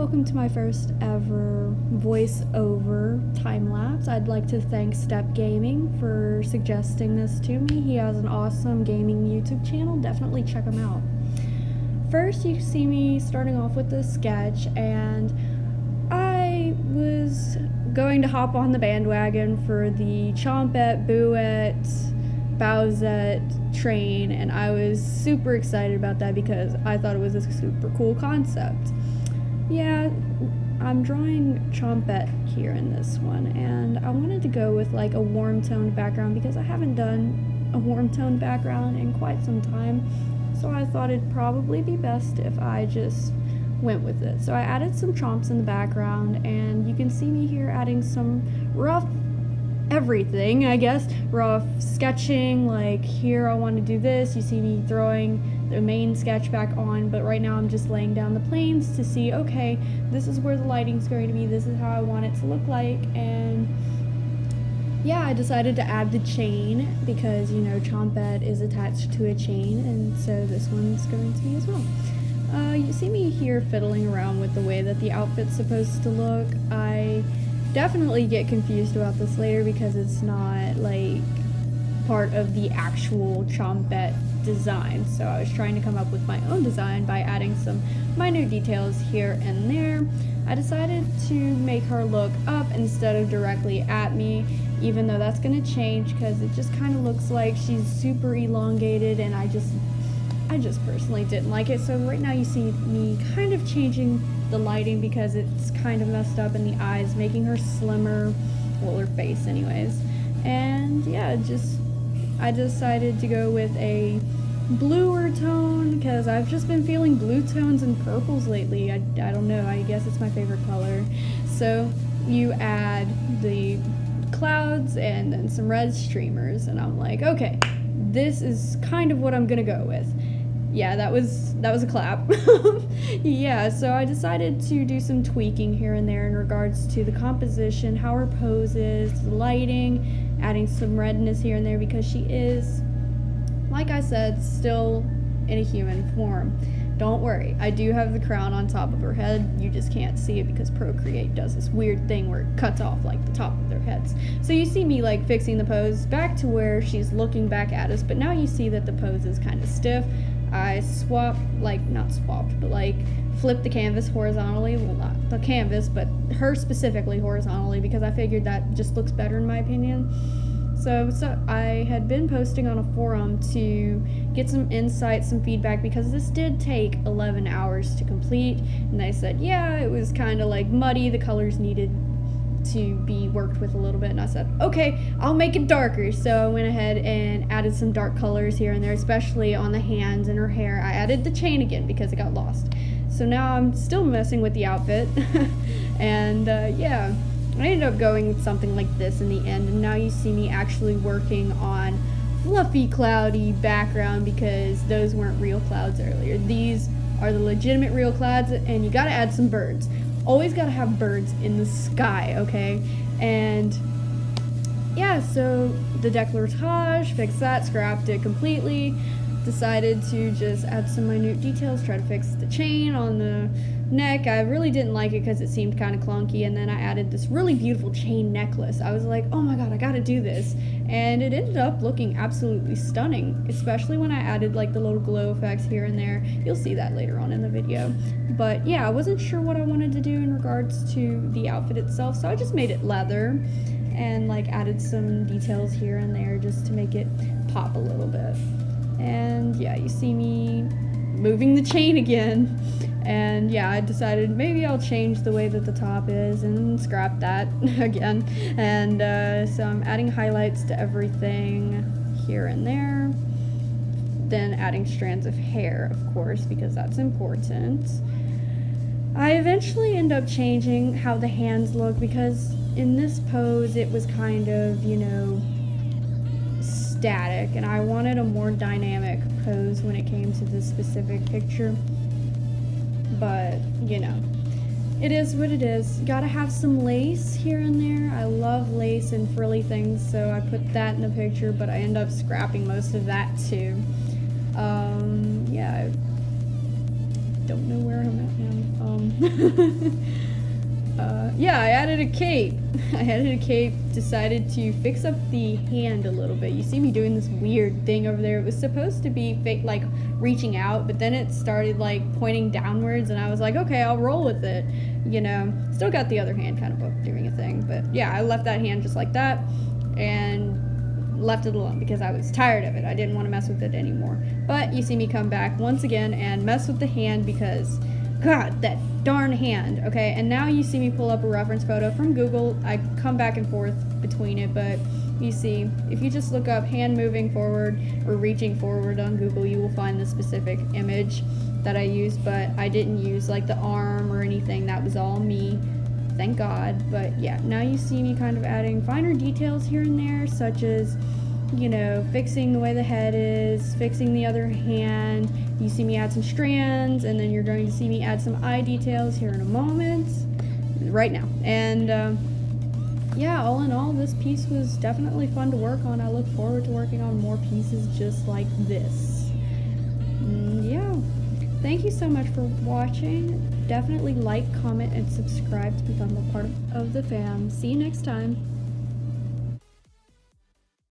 welcome to my first ever voiceover time-lapse. I'd like to thank StepGaming for suggesting this to me. He has an awesome gaming YouTube channel. Definitely check him out. First, you see me starting off with this sketch, and I was going to hop on the bandwagon for the Chompette, Bowsette train, and I was super excited about that because I thought it was a super cool concept. Yeah, I'm drawing Chompette here in this one, and I wanted to go with like a warm toned background because I haven't done a warm toned background in quite some time, so I thought it'd probably be best if I just went with it. So I added some chomps in the background, and you can see me here adding some rough everything, I guess, rough sketching. Like here I want to do this, you see me throwing the main sketch back on, but right now I'm just laying down the planes to see, okay, this is where the lighting's going to be, this is how I want it to look like. And yeah, I decided to add the chain because, you know, Chompette is attached to a chain, and so this one's going to be as well. You see me here fiddling around with the way that the outfit's supposed to look. I definitely get confused about this later because it's not like part of the actual Chompette design, so I was trying to come up with my own design by adding some minor details here and there. I decided to make her look up instead of directly at me, even though that's going to change because it just kind of looks like she's super elongated, and I just personally didn't like it. So right now you see me kind of changing the lighting because it's kind of messed up in the eyes, making her slimmer, well, her face anyways. And yeah, I decided to go with a bluer tone because I've just been feeling blue tones and purples lately. I don't know, I guess it's my favorite color. So you add the clouds and then some red streamers, and I'm like, okay, this is kind of what I'm gonna go with. Yeah, that was a clap. Yeah, so I decided to do some tweaking here and there in regards to the composition, how her pose is, the lighting, adding some redness here and there because she is, like I said, still in a human form. Don't worry, I do have the crown on top of her head. You just can't see it because Procreate does this weird thing where it cuts off like the top of their heads. So you see me like fixing the pose back to where she's looking back at us, but now you see that the pose is kind of stiff. I flipped the canvas horizontally, well, not the canvas, but her specifically horizontally, because I figured that just looks better in my opinion. So I had been posting on a forum to get some insight, some feedback, because this did take 11 hours to complete, and they said, yeah, it was kind of like muddy, the colors needed to be worked with a little bit, and I said, okay, I'll make it darker. So I went ahead and added some dark colors here and there, especially on the hands and her hair. I added the chain again because it got lost. So now I'm still messing with the outfit, and yeah, I ended up going with something like this in the end, and now you see me actually working on fluffy, cloudy background because those weren't real clouds earlier. These are the legitimate real clouds, and you gotta add some birds. Always gotta have birds in the sky, okay? And yeah, so the décolletage, fixed that, scrapped it completely, decided to just add some minute details, try to fix the chain on the neck. I really didn't like it because it seemed kind of clunky, and then I added this really beautiful chain necklace. I was like, oh my god, I gotta do this, and it ended up looking absolutely stunning, especially when I added like the little glow effects here and there. You'll see that later on in the video. But yeah, I wasn't sure what I wanted to do in regards to the outfit itself, so I just made it leather and like added some details here and there just to make it pop a little bit. And yeah, you see me moving the chain again. And yeah, I decided maybe I'll change the way that the top is and scrap that again. And so I'm adding highlights to everything here and there. Then adding strands of hair, of course, because that's important. I eventually end up changing how the hands look because in this pose it was kind of, you know, static, and I wanted a more dynamic pose when it came to this specific picture. But, you know, it is what it is. Gotta have some lace here and there. I love lace and frilly things, so I put that in the picture, but I end up scrapping most of that too. Yeah, don't know where I'm at now. Yeah, I added a cape. Decided to fix up the hand a little bit. You see me doing this weird thing over there. It was supposed to be fake, like reaching out, but then it started like pointing downwards, and I was like, okay, I'll roll with it. You know, still got the other hand kind of doing a thing, but yeah, I left that hand just like that and left it alone because I was tired of it. I didn't want to mess with it anymore. But you see me come back once again and mess with the hand because, God, that darn hand. Okay, and now you see me pull up a reference photo from Google. I come back and forth between it, but you see, if you just look up hand moving forward or reaching forward on Google, you will find the specific image that I used, but I didn't use like the arm or anything. That was all me, thank God. But yeah, now you see me kind of adding finer details here and there, such as, you know, fixing the way the head is, fixing the other hand. You see me add some strands, and then you're going to see me add some eye details here in a moment, right now. And yeah, all in all, this piece was definitely fun to work on. I look forward to working on more pieces just like this. Yeah, thank you so much for watching. Definitely like, comment, and subscribe to become a part of the fam. See you next time.